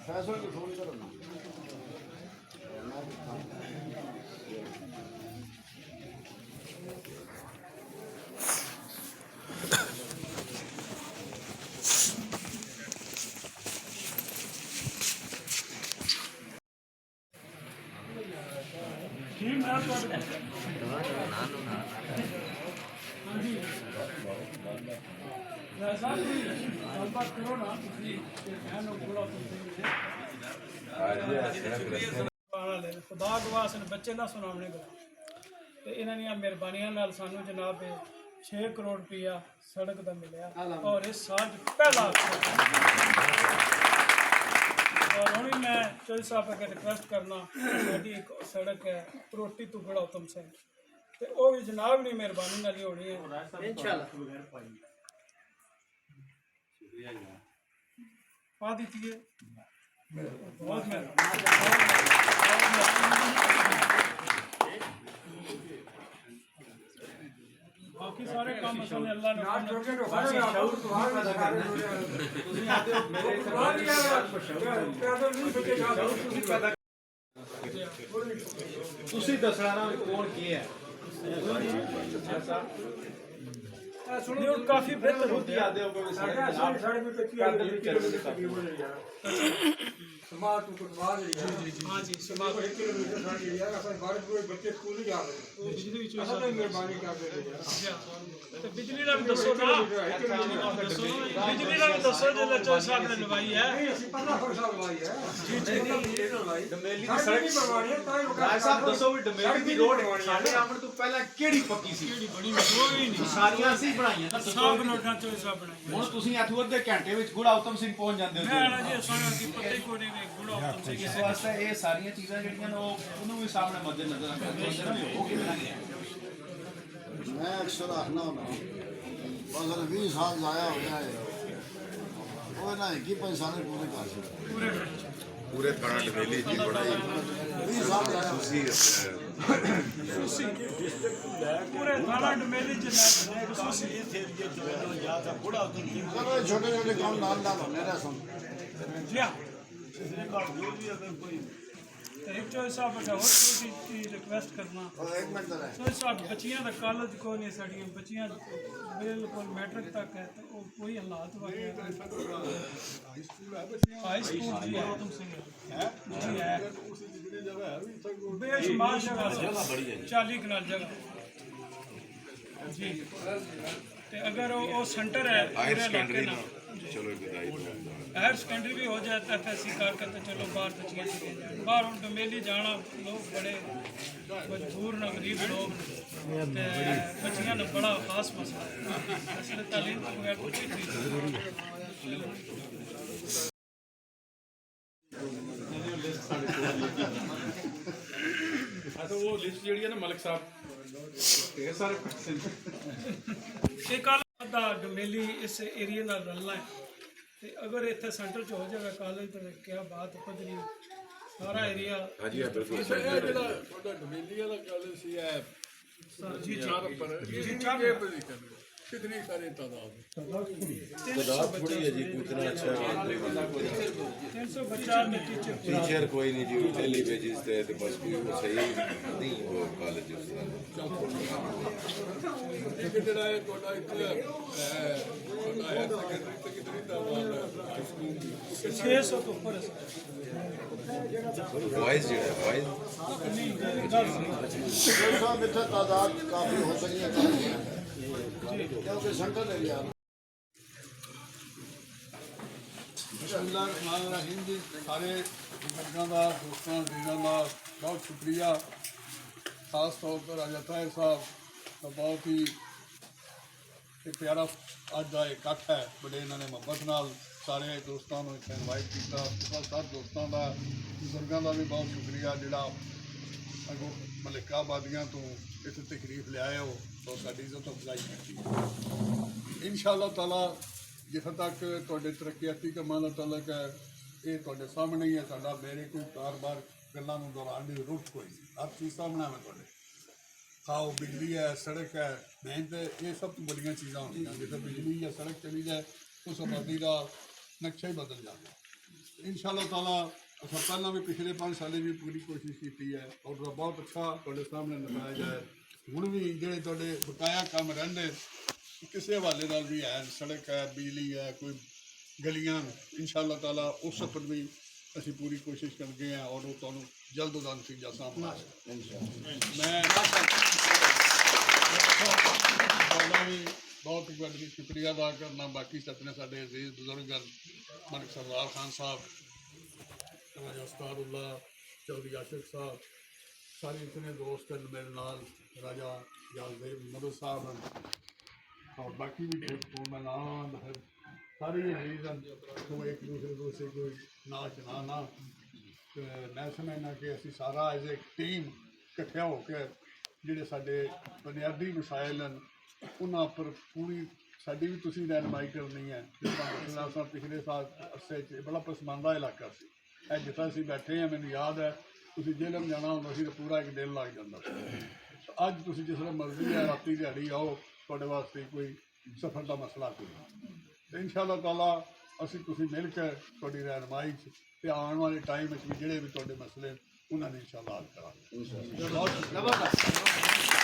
फैसल की फोन करो ना खुदा गवाह सन बच्चे ना सुनाने गला तो इन्होंने मेहरबानियों नाल सानू जनाब 6 करोड़ रुपया सड़क का मिलया और इस साल पहला और हूँ मैं चौधरी साहब अगर रिक्वेस्ट करना साड़ी एक सड़क है परोटी तो बड़ा उत्तम सिंह तो वह भी जनाब ने मेहरबानी नाल ही होनी है इंशाल्लाह पा दी है बहुत बाकी सारे काम असल अल्लाह ने ਤੁਸੀਂ ਦੱਸਣਾ ਨਾ ਕੌਣ ਕੀ ਹੈ सुनिए काफी बेहतर होती है हाँ जी बच्चे स्कूल नहीं जा रहे मेहरबानी कर बिजली का भी दसो ना बिजली का भी दसो जो चौधरी साहब ने लवाई है डमेली ਦੀ ਸੜਕ ਰਾਜ ਸਾਹਿਬ ਦੱਸੋ ਵੀ ਡਮੇਲੀ ਦੀ ਰੋਡ ਸਾਡੇ ਆਉਣ ਤੋਂ ਪਹਿਲਾਂ ਕਿਹੜੀ ਪੱਕੀ ਸੀ ਕਿਹੜੀ ਬਣੀ ਕੋਈ ਨਹੀਂ ਸਾਰੀਆਂ ਅਸੀਂ ਬਣਾਈਆਂ ਤਾਂ ਸਭ ਨੋਟਾਂ ਚੌਧਰੀ ਸਾਹਿਬ ਬਣਾਈ ਹੁਣ ਤੁਸੀਂ ਇੱਥੋਂ ਅੱਧੇ ਘੰਟੇ ਵਿੱਚ ਗੁੜਾ ਉਤਮ ਸਿੰਘ ਪਹੁੰਚ ਜਾਂਦੇ ਹੋ ਮੈਂ ਜੀ ਸਾਨੂੰ ਕੀ ਪਤਾ ਹੀ ਕੋਈ ਨਹੀਂ ਗੁੜਾ ਉਤਮ ਸਿੰਘ ਇਸ ਵਾਸਤੇ ਇਹ ਸਾਰੀਆਂ ਚੀਜ਼ਾਂ ਜਿਹੜੀਆਂ ਨੇ ਉਹਨੂੰ ਵੀ ਸਾਹਮਣੇ ਮੱਦੇ ਨਜ਼ਰ ਰੱਖਣਾ ਚਾਹੀਦਾ ਨਾ ਉਹ ਕਿਵੇਂ ਨਾ मैं अक्सर आखना होना बस 20 साल जाया हो गया है वो ना एक ही पैसा नहीं पूरे कर सकते पूरे थाना डमेली जी बड़ा 20 साल जाया पूरे थाना डमेली जिला छोटे छोटे काम नाल नाल होने रहे सुन जी हाँ एक चौधरी साहब का और कोई रिक्वेस्ट करना एक मिनट जरा चौधरी साहब बच्चियां का कॉलेज को नहीं साड़ियां बच्चियां बिल्कुल मैट्रिक तक है तो कोई हालात वाले हाई स्कूल जी है तुमसे है जी है बेशुमार जगह 40 कनाल जगह जी अगर वो सेंटर है हायर सेकेंडरी चलो बताइए हायर सेकेंडरी भी हो जाए तो ऐसी कार करते चलो बाहर बच्चियाँ चले जाए बाहर हम डमेली जाना लोग बड़े मजबूर न गरीब लोग बच्चियाँ ने बड़ा खास मसला है इसलिए तालीम के बगैर कुछ चीज़ वो लिस्ट जी है ना मलिक साहब सारे डमेली इस एरिए नाल रलना है ते अगर इतने सेंटर च हो जाए कॉलेज तो क्या बात पदरी सारा एरिया हाँ जी बिल्कुल डमेली वाला कॉलेज सी है जी कितनी सारी तादाद थोड़ी है जी इतना अच्छा 300 बच्चा टीचर कोई नहीं जी डेली बेसिस पे तो बस कोई वो सही नहीं वो कॉलेज उस तरह एक जरा है कोटा इतना कोटा है सेकेंडरी तक कितनी तादाद है 600 तो ऊपर है बॉयज जो है बॉयज तादाद काफी हो सकी है क्योंकि सेंट्रल एरिया बिस्मिल्लाहिर्रहमानिर्रहीम जी सारे बुजुर्गों का दोस्तों दीनों का बहुत शुक्रिया खास तौर पर राजा ताहिर साहब ਤਾਂ ਬਹੁਤ ਹੀ ਇੱਕ ਪਿਆਰਾ ਅੱਜ ਦਾ ਇਕੱਠ ਹੈ, ਬੜੇ ਇਹਨਾਂ ਨੇ ਮੁਹੱਬਤ ਨਾਲ ਸਾਰੇ ਦੋਸਤਾਂ ਨੂੰ ਇੱਥੇ ਇਨਵਾਈਟ ਕੀਤਾ। ਸਾਰੇ ਦੋਸਤਾਂ ਦਾ, ਬਜ਼ੁਰਗਾਂ ਦਾ ਵੀ ਬਹੁਤ ਸ਼ੁਕਰੀਆ ਜਿਹੜਾ ਅੱਗੋਂ ਮਲਿਕਾਬਾਦੀਆਂ ਤੋਂ ਇੱਥੇ ਤਕਰੀਫ ਲਿਆਏ ਹੋ ਤਾਂ ਸਾਡੀ ਇੱਜ਼ਤ ਅਫਜ਼ਾਈ ਕੀਤੀ। ਇਨਸ਼ਾ ਅੱਲਾਹ ਤਾਲਾ ਜਿੱਥੇ ਤੱਕ ਤੁਹਾਡੇ ਤਰੱਕੀਆਤੀ ਕੰਮਾਂ ਦਾ ਤਾਲੁਕ ਹੈ, ਇਹ ਤੁਹਾਡੇ ਸਾਹਮਣੇ ਹੀ ਹੈ। ਸਾਡਾ ਮੇਰੇ ਕੋਈ ਕਾਰੋਬਾਰ ਗੱਲਾਂ ਨੂੰ ਦੌਰਾਨ ਦੀ ਜ਼ਰੂਰਤ ਕੋਈ ਨਹੀਂ, ਹਰ ਚੀਜ਼ ਸਾਹਮਣੇ ਹੈ ਤੁਹਾਡੇ। ਖਾਓ, ਬਿਜਲੀ ਹੈ, ਸੜਕ ਹੈ, ਮਿਹਨਤ, ਇਹ ਸਭ ਤੋਂ ਬੜੀਆਂ ਚੀਜ਼ਾਂ ਹੁੰਦੀਆਂ। ਜਿੱਥੇ ਬਿਜਲੀ ਜਾਂ ਸੜਕ ਚਲੀ ਜਾਏ ਉਸ ਆਬਾਦੀ ਦਾ ਨਕਸ਼ਾ ਹੀ ਬਦਲ ਜਾਂਦਾ। ਇਨਸ਼ਾ ਅੱਲਾਹ ਤਾਲਾ ਅਸਾਂ ਪਹਿਲਾਂ ਵੀ ਪਿਛਲੇ 5 ਸਾਲੇ ਵੀ ਪੂਰੀ ਕੋਸ਼ਿਸ਼ ਕੀਤੀ ਹੈ ਔਰ ਉਹਦਾ ਬਹੁਤ ਅੱਛਾ ਤੁਹਾਡੇ ਸਾਹਮਣੇ ਨਤੀਜਾ ਹੈ। ਹੁਣ ਵੀ ਜਿਹੜੇ ਤੁਹਾਡੇ ਬਕਾਇਆ ਕੰਮ ਰਹਿੰਦੇ ਕਿਸੇ ਹਵਾਲੇ ਨਾਲ ਵੀ ਹੈ, ਸੜਕ ਹੈ, ਬਿਜਲੀ ਹੈ, ਕੋਈ ਗਲੀਆਂ, ਇਨਸ਼ਾ ਅੱਲਾਹ ਤਾਲਾ ਉਸ ਸਫਰ ਵੀ ਅਸੀਂ ਪੂਰੀ ਕੋਸ਼ਿਸ਼ ਕਰਦੇ ਹਾਂ ਔਰ ਉਹ ਤੁਹਾਨੂੰ ਜਲਦ ਉਹਦਾ ਨਤੀਜਾ ਸਾਹਮਣੇ ਆਏਗਾ। ਮੈਂ ਤੁਹਾਡਾ ਵੀ ਬਹੁਤ ਵੱਡਾ ਸ਼ੁਕਰੀਆ ਅਦਾ ਕਰਨਾ। ਬਾਕੀ ਆਪਣੇ ਸਾਡੇ ਅਜ਼ੀਜ਼ ਬਜ਼ੁਰਗ ਮਲਕ ਸਰਦਾਰ ਖਾਨ ਸਾਹਿਬ, ਰਾਜਾ ਉਸਤਾਦੁल्ला ਚੌਧਰੀ ਆਸ਼ਿਕ ਸਾਹਿਬ, ਸਾਰੇ ਇਤਨੇ ਦੋਸਤ ਹਨ ਮੇਰੇ ਨਾਲ, ਰਾਜਾ ਜਾਲदेव ਮਦਦ ਸਾਹਿਬ और बाकी भी दोस्तों में नाम है सारे अजीज हैं तो एक दूसरे से कोई ना चलाना। तो मैं समझना कि असी सारा एज ए टीम इकट्ठे होकर ਜਿਹੜੇ ਸਾਡੇ ਬੁਨਿਆਦੀ ਮਸਾਇਲ ਹਨ ਉਹਨਾਂ ਉੱਪਰ ਪੂਰੀ ਸਾਡੀ ਵੀ ਤੁਸੀਂ ਰਹਿਨਮਾਈ ਕਰਨੀ ਹੈ। ਜਿਸ ਤਰ੍ਹਾਂ ਅਸਾਂ ਪਿਛਲੇ ਸਾਲ ਅਰਸੇ 'ਚ ਬੜਾ ਪਸਮਾਨਦਾ ਇਲਾਕਾ ਸੀ, ਇਹ ਜਿੱਥੇ ਅਸੀਂ ਬੈਠੇ ਹਾਂ ਮੈਨੂੰ ਯਾਦ ਹੈ ਤੁਸੀਂ ਜੇਲ੍ਹ ਜਾਣਾ ਹੁੰਦਾ ਸੀ ਤਾਂ ਪੂਰਾ ਇੱਕ ਦਿਨ ਲੱਗ ਜਾਂਦਾ ਸੀ। ਅੱਜ ਤੁਸੀਂ ਜਿਸ ਵੇਲੇ ਮਰਜ਼ੀ ਹੈ ਰਾਤੀ ਦਿਹਾੜੀ ਆਓ, ਤੁਹਾਡੇ ਵਾਸਤੇ ਕੋਈ ਸਫ਼ਰ ਦਾ ਮਸਲਾ ਕੋਈ ਨਹੀਂ। ਅਤੇ ਇਨਸ਼ਾ ਅੱਲਾਹ ਤਾਲਾ ਅਸੀਂ ਤੁਸੀਂ ਮਿਲ ਕੇ ਤੁਹਾਡੀ ਰਹਿਨਮਾਈ 'ਚ ਅਤੇ ਆਉਣ ਵਾਲੇ ਟਾਈਮ ਵਿੱਚ ਵੀ ਜਿਹੜੇ ਵੀ ਤੁਹਾਡੇ ਮਸਲੇ ਉਹਨਾਂ ਨੇ ਇਨਸ਼ਾ ਅੱਲਾਹ ਹੱਲ ਕਰਾਂਗੇ। ਬਹੁਤ ਸ਼ੁਕਰੀਆ।